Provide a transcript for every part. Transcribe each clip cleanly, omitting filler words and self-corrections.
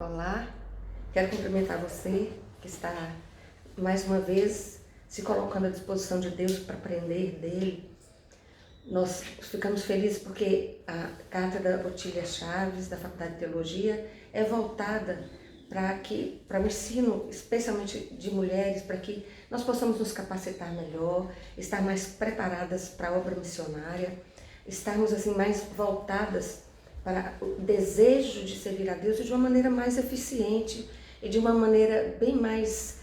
Olá, quero cumprimentar você que está mais uma vez se colocando à disposição de Deus para aprender dele. Nós ficamos felizes porque a Cátedra Otília Chaves, da Faculdade de Teologia, é voltada para o ensino, especialmente de mulheres, para que nós possamos nos capacitar melhor, estar mais preparadas para a obra missionária, estarmos assim mais voltadas para o desejo de servir a Deus de uma maneira mais eficiente e de uma maneira bem mais,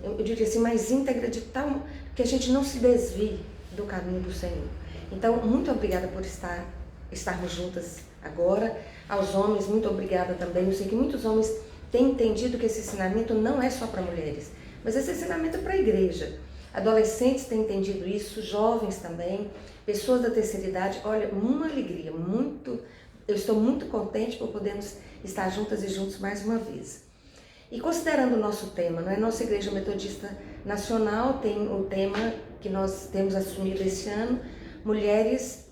eu diria assim, mais íntegra, de tal que a gente não se desvie do caminho do Senhor. Então, muito obrigada por estarmos juntas agora. Aos homens, muito obrigada também. Eu sei que muitos homens têm entendido que esse ensinamento não é só para mulheres, mas esse ensinamento é para a igreja. Adolescentes têm entendido isso, jovens também, pessoas da terceira idade. Olha, uma alegria, eu estou muito contente por podermos estar juntas e juntos mais uma vez. E considerando o nosso tema, nossa Igreja Metodista Nacional tem o tema que nós temos assumido esse ano, mulheres,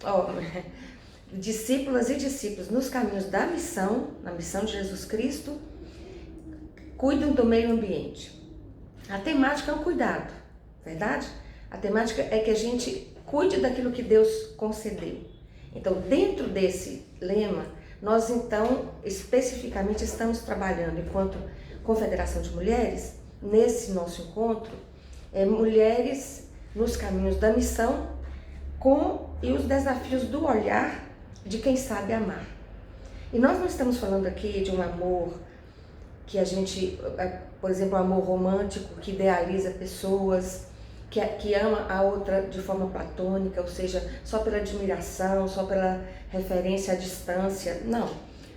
discípulas e discípulos nos caminhos da missão, na missão de Jesus Cristo, cuidam do meio ambiente. A temática é o cuidado, verdade? A temática é que a gente cuide daquilo que Deus concedeu. Então, dentro desse lema, nós então especificamente estamos trabalhando enquanto Confederação de Mulheres, nesse nosso encontro, mulheres nos caminhos da missão e os desafios do olhar de quem sabe amar. E nós não estamos falando aqui de um amor que a gente, por exemplo, um amor romântico que idealiza pessoas, que ama a outra de forma platônica, ou seja, só pela admiração, só pela referência à distância. Não.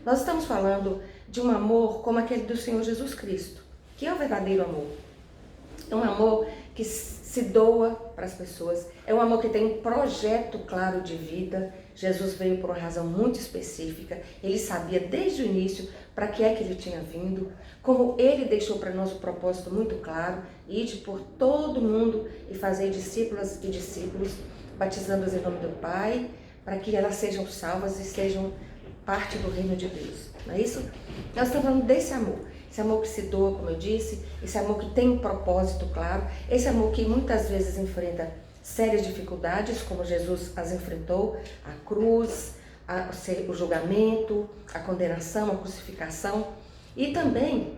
Nós estamos falando de um amor como aquele do Senhor Jesus Cristo, que é o verdadeiro amor. É um amor que se doa para as pessoas, é um amor que tem um projeto claro de vida. Jesus veio por uma razão muito específica, ele sabia desde o início para que é que ele tinha vindo, como ele deixou para nós o propósito muito claro: ide por todo mundo e fazer discípulas e discípulos, batizando-os em nome do Pai, para que elas sejam salvas e sejam parte do reino de Deus. Não é isso? Nós estamos falando desse amor. Esse amor que se doa, como eu disse, esse amor que tem um propósito claro, esse amor que muitas vezes enfrenta sérias dificuldades, como Jesus as enfrentou, a cruz, o julgamento, a condenação, a crucificação, e também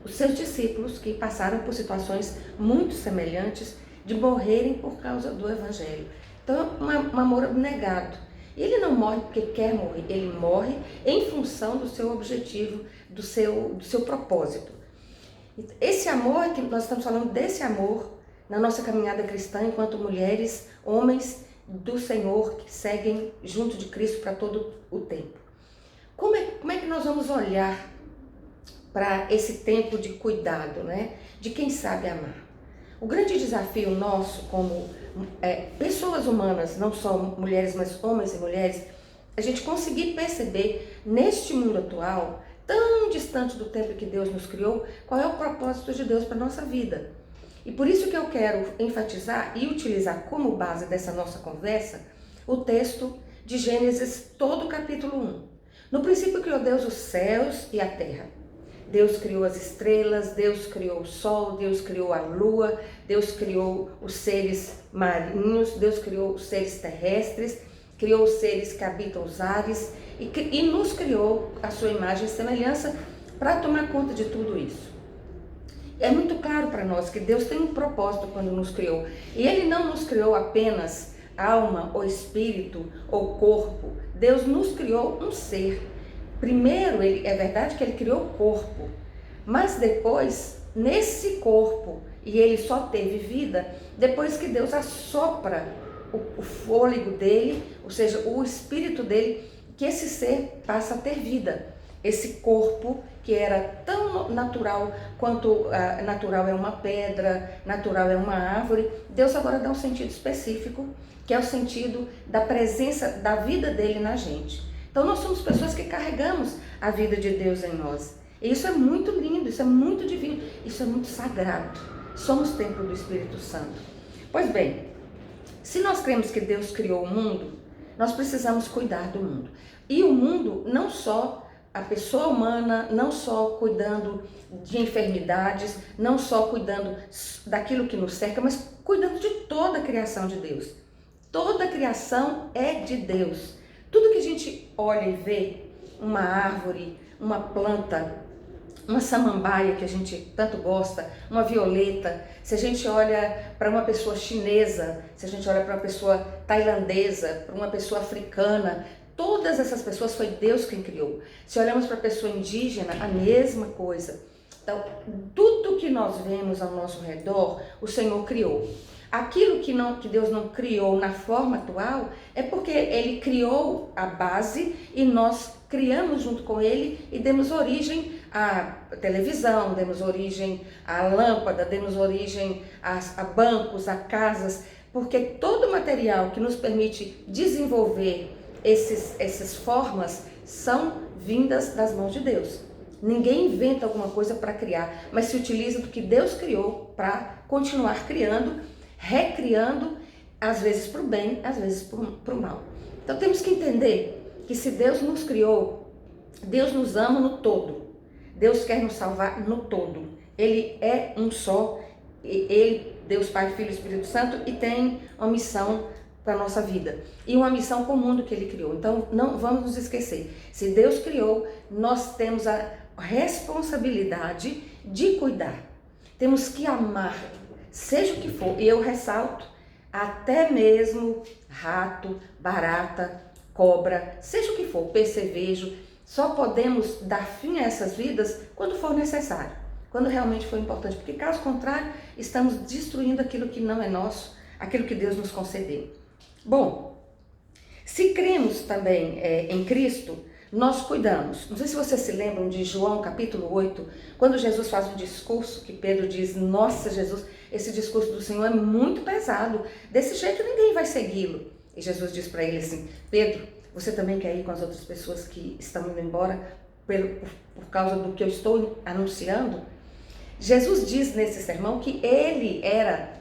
os seus discípulos que passaram por situações muito semelhantes de morrerem por causa do Evangelho. Então, um amor abnegado. E ele não morre porque quer morrer, ele morre em função do seu objetivo, do seu propósito. Esse amor, que nós estamos falando desse amor na nossa caminhada cristã, enquanto mulheres, homens do Senhor que seguem junto de Cristo para todo o tempo. Como é que nós vamos olhar para esse tempo de cuidado, de quem sabe amar? O grande desafio nosso como pessoas humanas, não só mulheres, mas homens e mulheres, a gente conseguir perceber neste mundo atual, tão distante do tempo que Deus nos criou, qual é o propósito de Deus para a nossa vida. E por isso que eu quero enfatizar e utilizar como base dessa nossa conversa o texto de Gênesis, todo o capítulo 1. No princípio criou Deus os céus e a terra. Deus criou as estrelas, Deus criou o sol, Deus criou a lua, Deus criou os seres marinhos, Deus criou os seres terrestres, criou os seres que habitam os ares e nos criou a sua imagem e semelhança para tomar conta de tudo isso. É muito claro para nós que Deus tem um propósito quando nos criou. E Ele não nos criou apenas alma ou espírito ou corpo. Deus nos criou um ser. Primeiro, é verdade que Ele criou o corpo, mas depois, nesse corpo, e ele só teve vida depois que Deus assopra o fôlego dele, ou seja, o espírito dele, que esse ser passa a ter vida. Esse corpo que era tão natural quanto natural é uma pedra, natural é uma árvore, Deus agora dá um sentido específico, que é o sentido da presença da vida dele na gente. Então nós somos pessoas que carregamos a vida de Deus em nós. E isso é muito lindo, isso é muito divino, isso é muito sagrado. Somos templo do Espírito Santo. Pois bem, se nós cremos que Deus criou o mundo, nós precisamos cuidar do mundo. E o mundo não só a pessoa humana, não só cuidando de enfermidades, não só cuidando daquilo que nos cerca, mas cuidando de toda a criação de Deus. Toda a criação é de Deus. Tudo que a gente olha e vê, uma árvore, uma planta, uma samambaia que a gente tanto gosta, uma violeta, se a gente olha para uma pessoa chinesa, se a gente olha para uma pessoa tailandesa, para uma pessoa africana, todas essas pessoas foi Deus quem criou. Se olhamos para a pessoa indígena, a mesma coisa. Então, tudo que nós vemos ao nosso redor, o Senhor criou. Aquilo que Deus não criou na forma atual é porque Ele criou a base e nós criamos junto com Ele e demos origem à televisão, demos origem à lâmpada, demos origem a bancos, a casas, porque todo material que nos permite desenvolver essas formas são vindas das mãos de Deus. Ninguém inventa alguma coisa para criar, mas se utiliza do que Deus criou para continuar criando, recriando, às vezes para o bem, às vezes para o mal. Então temos que entender que se Deus nos criou, Deus nos ama no todo. Deus quer nos salvar no todo. Ele é um só, Ele, Deus Pai, Filho e Espírito Santo, e tem uma missão para a nossa vida. E uma missão com o mundo que Ele criou. Então não vamos nos esquecer. Se Deus criou, nós temos a responsabilidade de cuidar. Temos que amar, seja o que for. E eu ressalto, até mesmo rato, barata, cobra, seja o que for, percevejo, só podemos dar fim a essas vidas quando for necessário, quando realmente for importante, porque caso contrário, estamos destruindo aquilo que não é nosso, aquilo que Deus nos concedeu. Bom, se cremos também em Cristo, nós cuidamos. Não sei se vocês se lembram de João capítulo 8, quando Jesus faz um discurso que Pedro diz, nossa Jesus, esse discurso do Senhor é muito pesado, desse jeito ninguém vai segui-lo. E Jesus diz para ele assim, Pedro, você também quer ir com as outras pessoas que estão indo embora por causa do que eu estou anunciando? Jesus diz nesse sermão que ele era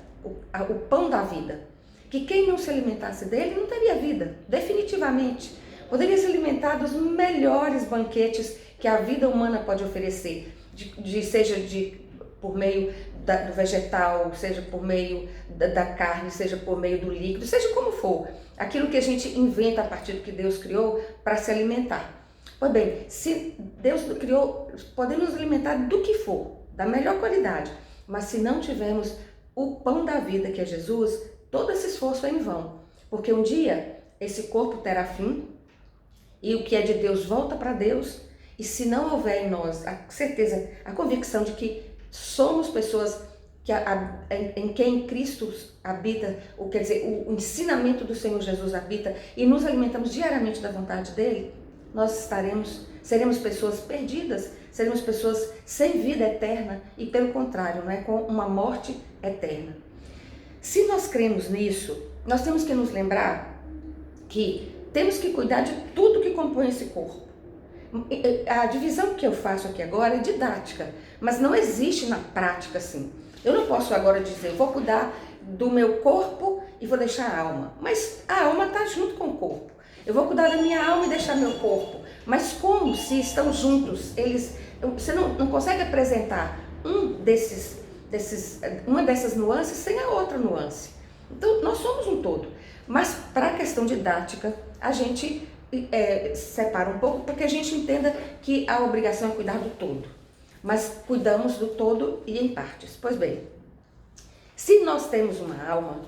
o pão da vida, que quem não se alimentasse dele não teria vida, definitivamente. Poderia se alimentar dos melhores banquetes que a vida humana pode oferecer, seja por meio do vegetal, seja por meio da carne, seja por meio do líquido, seja como for. Aquilo que a gente inventa a partir do que Deus criou para se alimentar. Pois bem, se Deus criou, podemos nos alimentar do que for, da melhor qualidade, mas se não tivermos o pão da vida, que é Jesus, todo esse esforço é em vão, porque um dia esse corpo terá fim e o que é de Deus volta para Deus, e se não houver em nós a certeza, a convicção de que somos pessoas em quem Cristo habita, ou quer dizer, o ensinamento do Senhor Jesus habita, e nos alimentamos diariamente da vontade dele, nós seremos pessoas perdidas, seremos pessoas sem vida eterna e pelo contrário, com uma morte eterna. Se nós cremos nisso, nós temos que nos lembrar que temos que cuidar de tudo que compõe esse corpo. A divisão que eu faço aqui agora é didática, mas não existe na prática assim. Eu não posso agora dizer, vou cuidar do meu corpo e vou deixar a alma, mas a alma está junto com o corpo. Eu vou cuidar da minha alma e deixar meu corpo, mas como se estão juntos? Você não consegue apresentar uma dessas nuances sem a outra nuance. Então nós somos um todo, mas para a questão didática a gente separa um pouco para que a gente entenda que a obrigação é cuidar do todo, mas cuidamos do todo e em partes. Pois bem, se nós temos uma alma,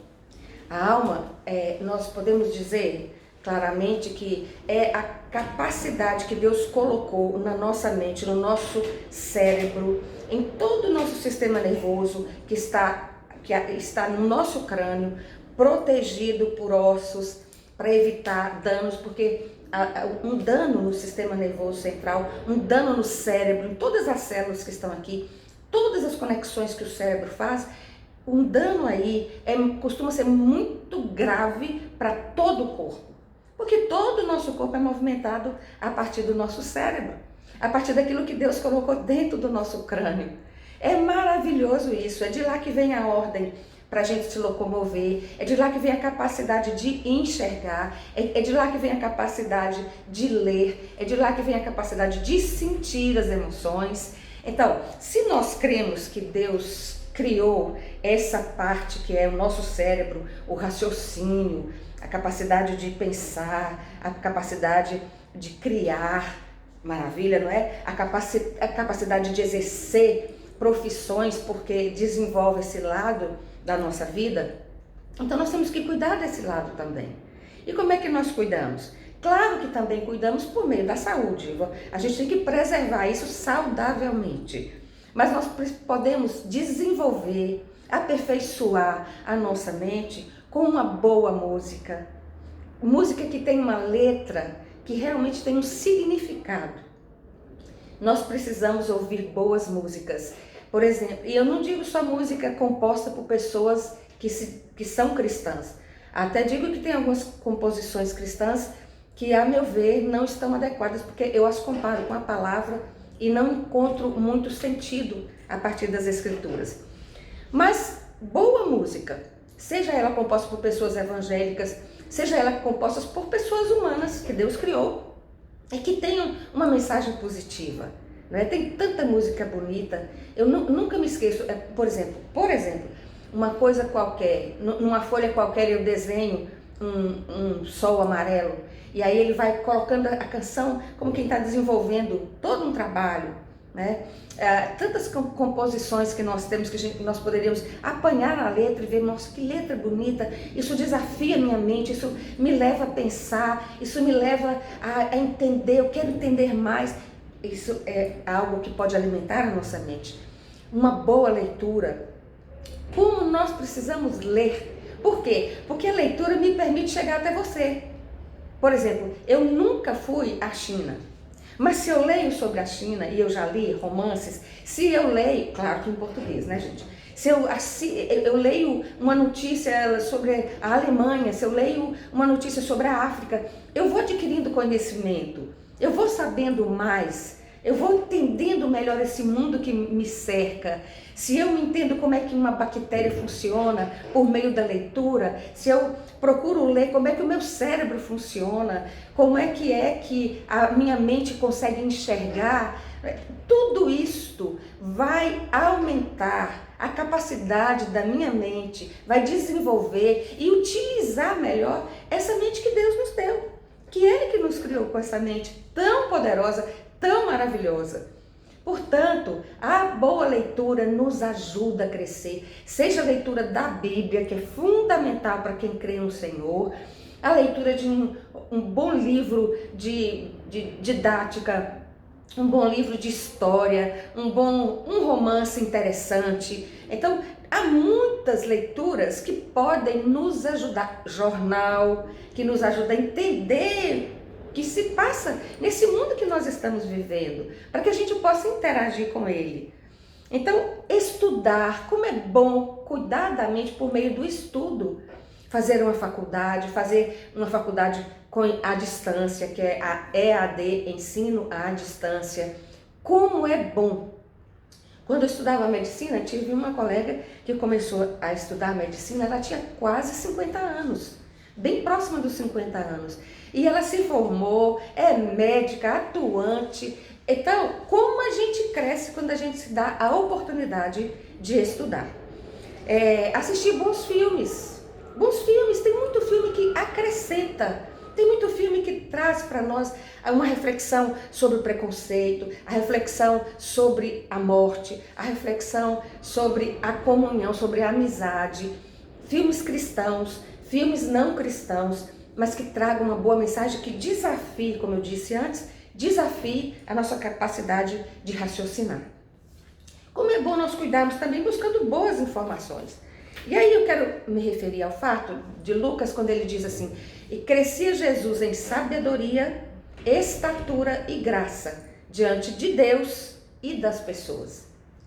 a alma, nós podemos dizer claramente que é a capacidade que Deus colocou na nossa mente, no nosso cérebro, em todo o nosso sistema nervoso que está no nosso crânio, protegido por ossos, para evitar danos, porque um dano no sistema nervoso central, um dano no cérebro, em todas as células que estão aqui, todas as conexões que o cérebro faz, um dano aí costuma ser muito grave para todo o corpo. Porque todo o nosso corpo é movimentado a partir do nosso cérebro, a partir daquilo que Deus colocou dentro do nosso crânio. É maravilhoso isso, é de lá que vem a ordem para a gente se locomover, é de lá que vem a capacidade de enxergar, é de lá que vem a capacidade de ler, é de lá que vem a capacidade de sentir as emoções. Então, se nós cremos que Deus criou essa parte que é o nosso cérebro, o raciocínio, a capacidade de pensar, a capacidade de criar, maravilha, não é? A capacidade de exercer profissões, porque desenvolve esse lado da nossa vida. Então nós temos que cuidar desse lado também. E como é que nós cuidamos? Claro que também cuidamos por meio da saúde. A gente tem que preservar isso saudavelmente. Mas nós podemos desenvolver, aperfeiçoar a nossa mente com uma boa música. Música que tem uma letra que realmente tem um significado. Nós precisamos ouvir boas músicas. Por exemplo, e eu não digo só música composta por pessoas que são cristãs. Até digo que tem algumas composições cristãs que, a meu ver, não estão adequadas, porque eu as comparo com a palavra e não encontro muito sentido a partir das escrituras. Mas boa música, seja ela composta por pessoas evangélicas, seja ela composta por pessoas humanas que Deus criou e que tenham uma mensagem positiva, né? Tem tanta música bonita. Eu nunca me esqueço, por exemplo, uma coisa qualquer, numa folha qualquer eu desenho um sol amarelo, e aí ele vai colocando a canção como quem está desenvolvendo todo um trabalho, né? Tantas composições que nós temos que nós poderíamos apanhar a letra e ver, nossa, que letra bonita, isso desafia a minha mente, isso me leva a pensar, isso me leva a entender, eu quero entender mais. Isso é algo que pode alimentar a nossa mente. Uma boa leitura. Como nós precisamos ler? Por quê? Porque a leitura me permite chegar até você. Por exemplo, eu nunca fui à China, mas se eu leio sobre a China, e eu já li romances, se eu leio, claro que em português, né, gente? Se eu leio uma notícia sobre a Alemanha, se eu leio uma notícia sobre a África, eu vou adquirindo conhecimento, eu vou sabendo mais, eu vou entendendo melhor esse mundo que me cerca. Se eu entendo como é que uma bactéria funciona por meio da leitura, se eu procuro ler como é que o meu cérebro funciona, como é que a minha mente consegue enxergar, tudo isto vai aumentar a capacidade da minha mente, vai desenvolver e utilizar melhor essa mente que Deus nos deu, que Ele que nos criou com essa mente tão poderosa, tão maravilhosa. Portanto, a boa leitura nos ajuda a crescer, seja a leitura da Bíblia, que é fundamental para quem crê no Senhor, a leitura de um bom livro de didática, um bom livro de história, um romance interessante. Então, há muitas leituras que podem nos ajudar, jornal, que nos ajuda a entender que se passa nesse mundo que nós estamos vivendo, para que a gente possa interagir com ele. Então, estudar, como é bom cuidar da mente por meio do estudo. Fazer uma faculdade à distância, que é a EAD, Ensino à Distância. Como é bom. Quando eu estudava medicina, tive uma colega que começou a estudar medicina, ela tinha quase 50 anos, bem próxima dos 50 anos. E ela se formou, é médica, atuante. Então, como a gente cresce quando a gente se dá a oportunidade de estudar? Assistir bons filmes. Tem muito filme que acrescenta, tem muito filme que traz para nós uma reflexão sobre o preconceito, a reflexão sobre a morte, a reflexão sobre a comunhão, sobre a amizade. Filmes cristãos, filmes não cristãos, mas que tragam uma boa mensagem, que desafie, como eu disse antes, desafie a nossa capacidade de raciocinar. Como é bom nós cuidarmos também buscando boas informações. E aí eu quero me referir ao fato de Lucas, quando ele diz assim: e crescia Jesus em sabedoria, estatura e graça diante de Deus e das pessoas,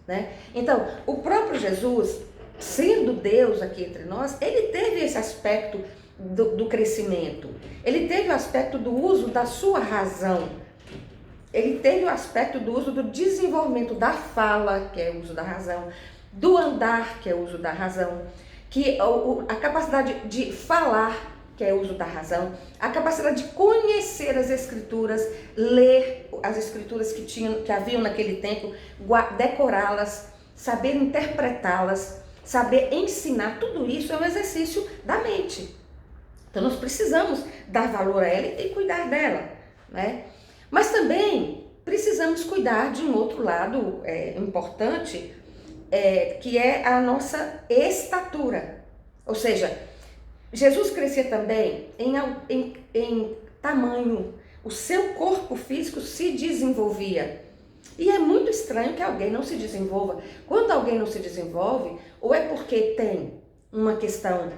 né? Então, o próprio Jesus, sendo Deus aqui entre nós, ele teve esse aspecto do crescimento, ele teve o aspecto do uso da sua razão, ele teve o aspecto do uso do desenvolvimento da fala, que é o uso da razão, do andar, que é o uso da razão. que a capacidade de falar, que é o uso da razão, a capacidade de conhecer as escrituras, ler as escrituras que haviam naquele tempo, decorá-las, saber interpretá-las, saber ensinar, tudo isso é um exercício da mente. Então nós precisamos dar valor a ela e cuidar dela, né? Mas também precisamos cuidar de um outro lado importante, que é a nossa estatura. Ou seja, Jesus crescia também em tamanho, o seu corpo físico se desenvolvia. E é muito estranho que alguém não se desenvolva. Quando alguém não se desenvolve, ou é porque tem uma questão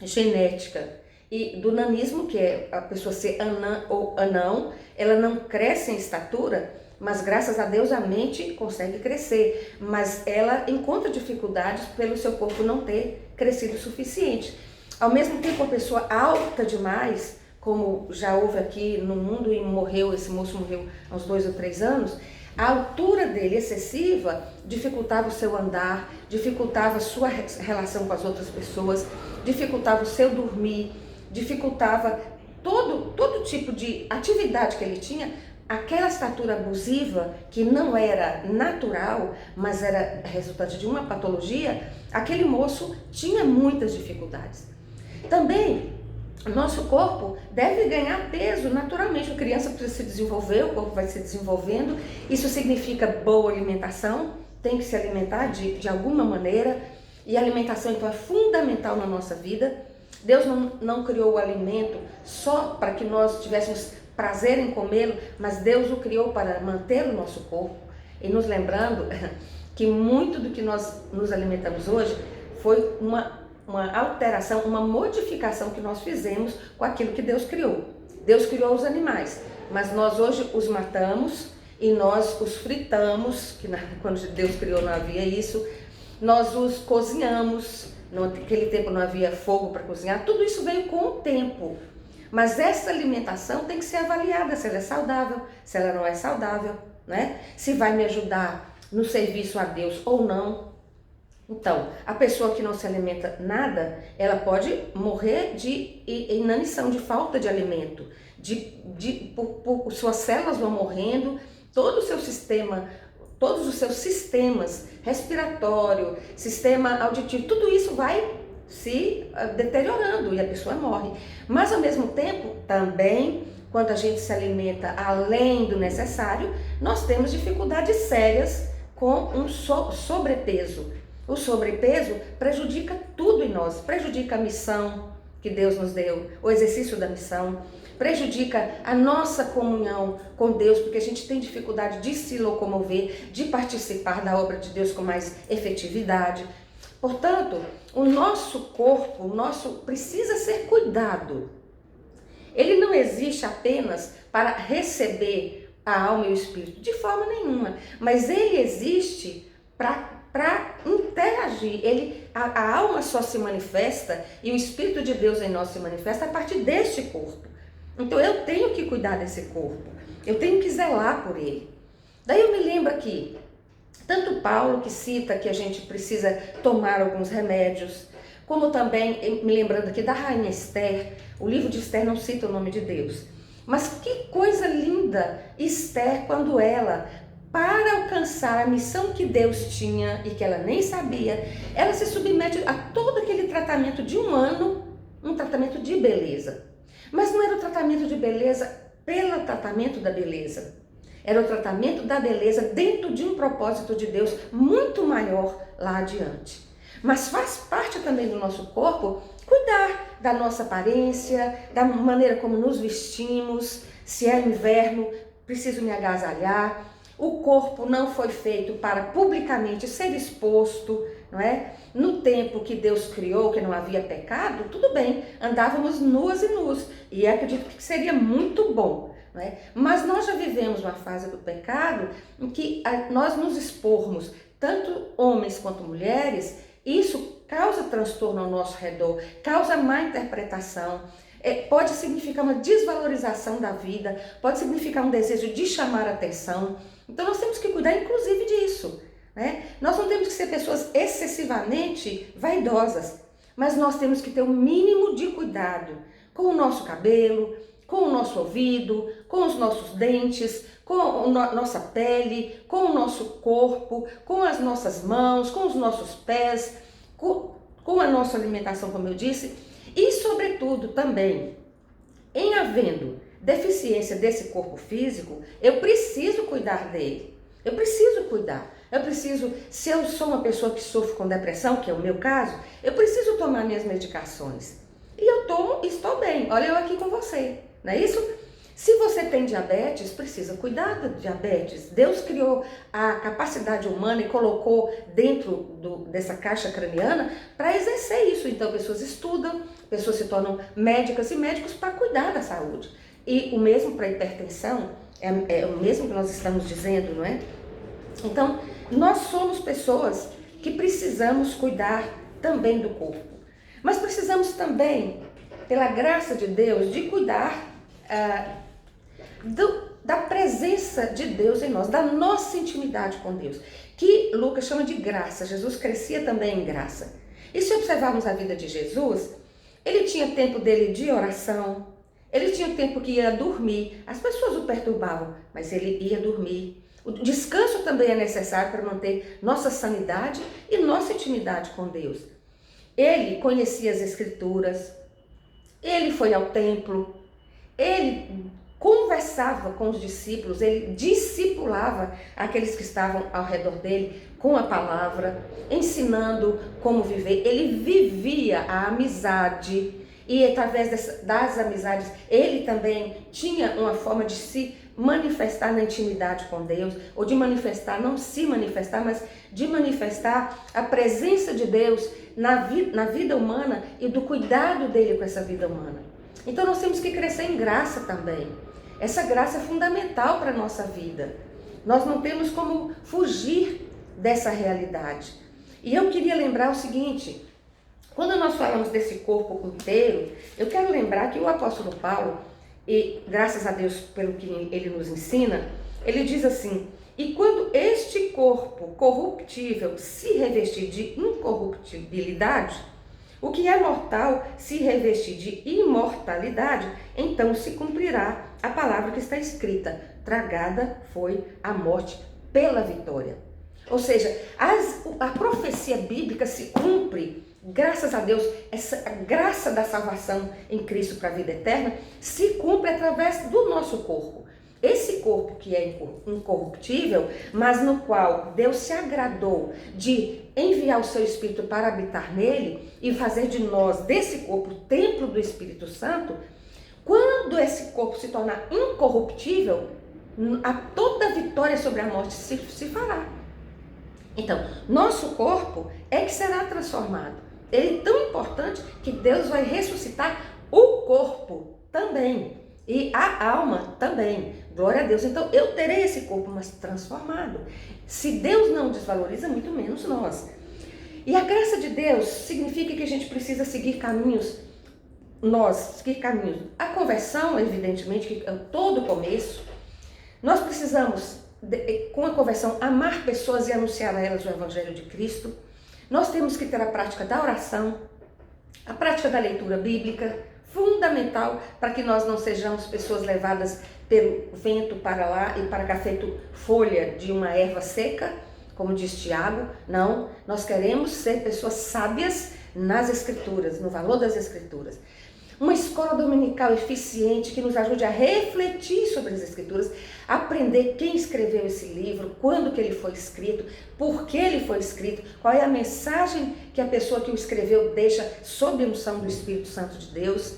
genética e do nanismo, que é a pessoa ser anã ou anão, ela não cresce em estatura, mas graças a Deus a mente consegue crescer, mas ela encontra dificuldades pelo seu corpo não ter crescido o suficiente. Ao mesmo tempo, a pessoa alta demais, como já houve aqui no mundo e morreu, esse moço morreu há uns 2 ou 3 anos, a altura dele excessiva dificultava o seu andar, dificultava a sua relação com as outras pessoas, dificultava o seu dormir, dificultava todo tipo de atividade que ele tinha. Aquela estatura abusiva, que não era natural, mas era resultante de uma patologia, aquele moço tinha muitas dificuldades. Também, o nosso corpo deve ganhar peso naturalmente. A criança precisa se desenvolver, o corpo vai se desenvolvendo. Isso significa boa alimentação, tem que se alimentar de alguma maneira. E a alimentação, então, é fundamental na nossa vida. Deus não criou o alimento só para que nós tivéssemos prazer em comê-lo, mas Deus o criou para manter o nosso corpo. E nos lembrando que muito do que nós nos alimentamos hoje foi uma alteração, uma modificação que nós fizemos com aquilo que Deus criou. Deus criou os animais, mas nós hoje os matamos e nós os fritamos, que quando Deus criou não havia isso, nós os cozinhamos, naquele tempo não havia fogo para cozinhar, tudo isso veio com o tempo. Mas essa alimentação tem que ser avaliada, se ela é saudável, se ela não é saudável, né? Se vai me ajudar no serviço a Deus ou não. Então, a pessoa que não se alimenta nada, ela pode morrer de inanição, de falta de alimento, suas células vão morrendo, todo o seu sistema, todos os seus sistemas respiratório, sistema auditivo, tudo isso vai se deteriorando e a pessoa morre. Mas ao mesmo tempo, também, quando a gente se alimenta além do necessário, nós temos dificuldades sérias com um sobrepeso. O sobrepeso prejudica tudo em nós, prejudica a missão que Deus nos deu, o exercício da missão, prejudica a nossa comunhão com Deus, porque a gente tem dificuldade de se locomover, de participar da obra de Deus com mais efetividade. Portanto, o nosso corpo, precisa ser cuidado. Ele não existe apenas para receber a alma e o espírito, de forma nenhuma, mas ele existe para interagir. A alma só se manifesta e o Espírito de Deus em nós se manifesta a partir deste corpo. Então eu tenho que cuidar desse corpo, eu tenho que zelar por ele. Daí eu me lembro aqui, tanto Paulo que cita que a gente precisa tomar alguns remédios, como também, me lembrando aqui da rainha Esther, o livro de Esther não cita o nome de Deus. Mas que coisa linda Esther, quando ela, para alcançar a missão que Deus tinha e que ela nem sabia, ela se submete a todo aquele tratamento de 1 ano, um tratamento de beleza. Mas não era o tratamento de beleza pelo tratamento da beleza. Era o tratamento da beleza dentro de um propósito de Deus muito maior lá adiante. Mas faz parte também do nosso corpo cuidar da nossa aparência, da maneira como nos vestimos. Se é inverno, preciso me agasalhar. O corpo não foi feito para publicamente ser exposto, não é? No tempo que Deus criou, que não havia pecado, tudo bem, andávamos nuas e nus, e acredito que seria muito bom, não é? Mas nós já vivemos uma fase do pecado em que nós nos expormos, tanto homens quanto mulheres, isso causa transtorno ao nosso redor, causa má interpretação, pode significar uma desvalorização da vida, pode significar um desejo de chamar a atenção. Então nós temos que cuidar inclusive disso, né? Nós não temos que ser pessoas excessivamente vaidosas. mas nós temos que ter um mínimo de cuidado com o nosso cabelo, com o nosso ouvido, com os nossos dentes, com a nossa pele, com o nosso corpo, com as nossas mãos, com os nossos pés, com a nossa alimentação, como eu disse, e sobretudo também, em havendo deficiência desse corpo físico, eu preciso cuidar dele. Eu preciso cuidar. Eu preciso, se eu sou uma pessoa que sofre com depressão, que é o meu caso, eu preciso tomar minhas medicações. E eu tomo e estou bem. Olha eu aqui com você, não é isso? Se você tem diabetes, precisa cuidar da diabetes. Deus criou a capacidade humana e colocou dentro dessa caixa craniana para exercer isso. Então, pessoas estudam, pessoas se tornam médicas e médicos para cuidar da saúde. E o mesmo para a hipertensão, é o mesmo que nós estamos dizendo, não é? Então, nós somos pessoas que precisamos cuidar também do corpo. Mas precisamos também, pela graça de Deus, de cuidar da presença de Deus em nós, da nossa intimidade com Deus, que Lucas chama de graça. Jesus crescia também em graça. E se observarmos a vida de Jesus, ele tinha tempo dele de oração, ele tinha tempo que ia dormir. As pessoas o perturbavam, mas ele ia dormir. O descanso também é necessário para manter nossa sanidade e nossa intimidade com Deus. Ele conhecia as Escrituras, ele foi ao templo, ele conversava com os discípulos, ele discipulava aqueles que estavam ao redor dele com a palavra, ensinando como viver. Ele vivia a amizade e através das amizades ele também tinha uma forma de se manifestar na intimidade com Deus, ou de manifestar, não se manifestar, mas de manifestar a presença de Deus na vida humana e do cuidado dele com essa vida humana. Então nós temos que crescer em graça também. Essa graça é fundamental para a nossa vida. Nós não temos como fugir dessa realidade. E eu queria lembrar o seguinte, quando nós falamos desse corpo inteiro, eu quero lembrar que o apóstolo Paulo, e graças a Deus pelo que ele nos ensina, ele diz assim: e quando este corpo corruptível se revestir de incorruptibilidade, o que é mortal se revestir de imortalidade, então se cumprirá a palavra que está escrita: tragada foi a morte pela vitória. Ou seja, a profecia bíblica se cumpre, graças a Deus, essa graça da salvação em Cristo para a vida eterna se cumpre através do nosso corpo. Esse corpo que é incorruptível, mas no qual Deus se agradou de enviar o seu Espírito para habitar nele e fazer de nós, desse corpo, o templo do Espírito Santo, quando esse corpo se tornar incorruptível, toda vitória sobre a morte se fará. Então, nosso corpo é que será transformado. Ele é tão importante que Deus vai ressuscitar o corpo também. E a alma também. Glória a Deus. Então, eu terei esse corpo, mas transformado. Se Deus não desvaloriza, muito menos nós. E a graça de Deus significa que a gente precisa seguir caminhos. A conversão, evidentemente, que é todo o começo. Nós precisamos, com a conversão, amar pessoas e anunciar a elas o Evangelho de Cristo. Nós temos que ter a prática da oração, a prática da leitura bíblica, fundamental para que nós não sejamos pessoas levadas pelo vento para lá e para cá, feito folha de uma erva seca, como diz Tiago. Não, nós queremos ser pessoas sábias nas Escrituras, no valor das Escrituras. Uma escola dominical eficiente que nos ajude a refletir sobre as Escrituras, aprender quem escreveu esse livro, quando que ele foi escrito, por que ele foi escrito, qual é a mensagem que a pessoa que o escreveu deixa sob a unção do Espírito Santo de Deus.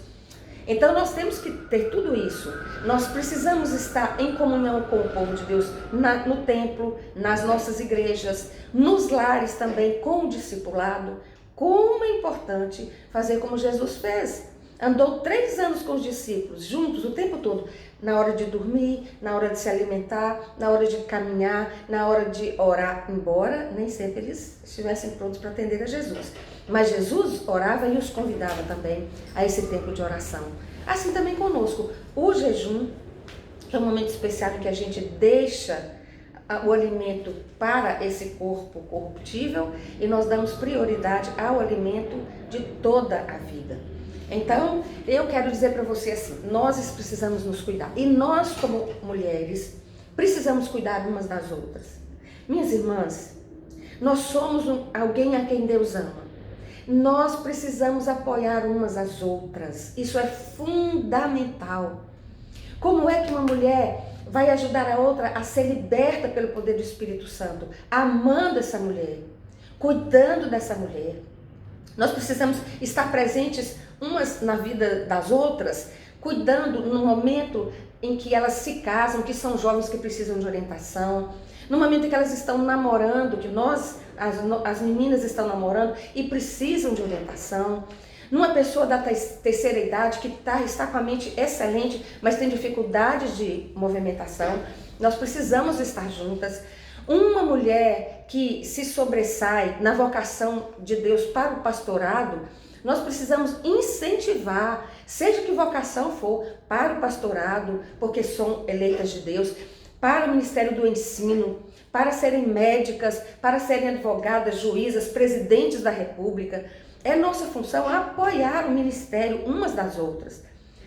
Então nós temos que ter tudo isso. Nós precisamos estar em comunhão com o povo de Deus no templo, nas nossas igrejas, nos lares também, com o discipulado. Como é importante fazer como Jesus fez. Andou 3 anos com os discípulos, juntos, o tempo todo, na hora de dormir, na hora de se alimentar, na hora de caminhar, na hora de orar, embora nem sempre eles estivessem prontos para atender a Jesus. Mas Jesus orava e os convidava também a esse tempo de oração. Assim também conosco, o jejum, que é um momento especial em que a gente deixa o alimento para esse corpo corruptível e nós damos prioridade ao alimento de toda a vida. Então, eu quero dizer para você assim, nós precisamos nos cuidar. E nós, como mulheres, precisamos cuidar umas das outras. Minhas irmãs, nós somos alguém a quem Deus ama. Nós precisamos apoiar umas às outras. Isso é fundamental. Como é que uma mulher vai ajudar a outra a ser liberta pelo poder do Espírito Santo? Amando essa mulher, cuidando dessa mulher. Nós precisamos estar presentes umas na vida das outras, cuidando no momento em que elas se casam, que são jovens que precisam de orientação, no momento em que elas estão namorando, que as meninas estão namorando e precisam de orientação, numa pessoa da terceira idade que está com a mente excelente, mas tem dificuldades de movimentação, nós precisamos estar juntas. Uma mulher que se sobressai na vocação de Deus para o pastorado, nós precisamos incentivar, seja que vocação for, para o pastorado, porque são eleitas de Deus, para o ministério do ensino, para serem médicas, para serem advogadas, juízas, presidentes da república. É nossa função apoiar o ministério umas das outras.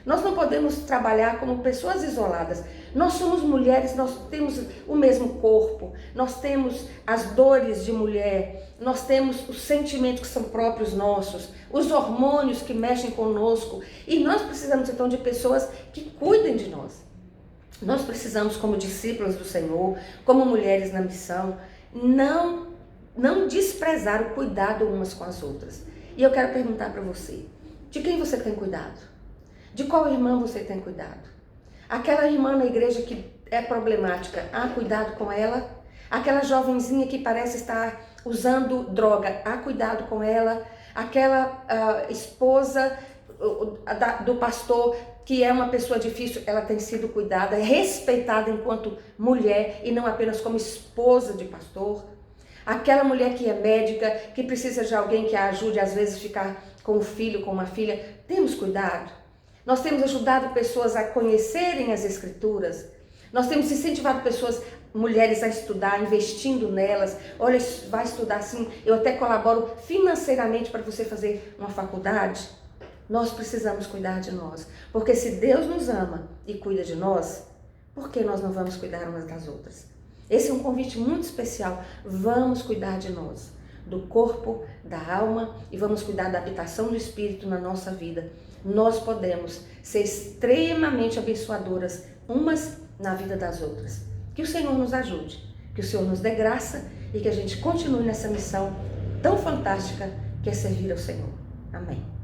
Nós não podemos trabalhar como pessoas isoladas. Nós somos mulheres, nós temos o mesmo corpo, nós temos as dores de mulher, nós temos os sentimentos que são próprios nossos, os hormônios que mexem conosco. E nós precisamos então de pessoas que cuidem de nós. Nós precisamos, como discípulas do Senhor, como mulheres na missão, não desprezar o cuidado umas com as outras. E eu quero perguntar para você, de quem você tem cuidado? De qual irmã você tem cuidado? Aquela irmã na igreja que é problemática, há cuidado com ela? Aquela jovenzinha que parece estar usando droga, há cuidado com ela? Aquela esposa do pastor que é uma pessoa difícil, ela tem sido cuidada, respeitada enquanto mulher e não apenas como esposa de pastor? Aquela mulher que é médica, que precisa de alguém que a ajude às vezes a ficar com um filho, com uma filha, temos cuidado? Nós temos ajudado pessoas a conhecerem as Escrituras. Nós temos incentivado pessoas, mulheres, a estudar, investindo nelas. Olha, vai estudar assim, eu até colaboro financeiramente para você fazer uma faculdade. Nós precisamos cuidar de nós. Porque se Deus nos ama e cuida de nós, por que nós não vamos cuidar umas das outras? Esse é um convite muito especial. Vamos cuidar de nós, do corpo, da alma, e vamos cuidar da habitação do Espírito na nossa vida. Nós podemos ser extremamente abençoadoras umas na vida das outras. Que o Senhor nos ajude, que o Senhor nos dê graça e que a gente continue nessa missão tão fantástica que é servir ao Senhor. Amém.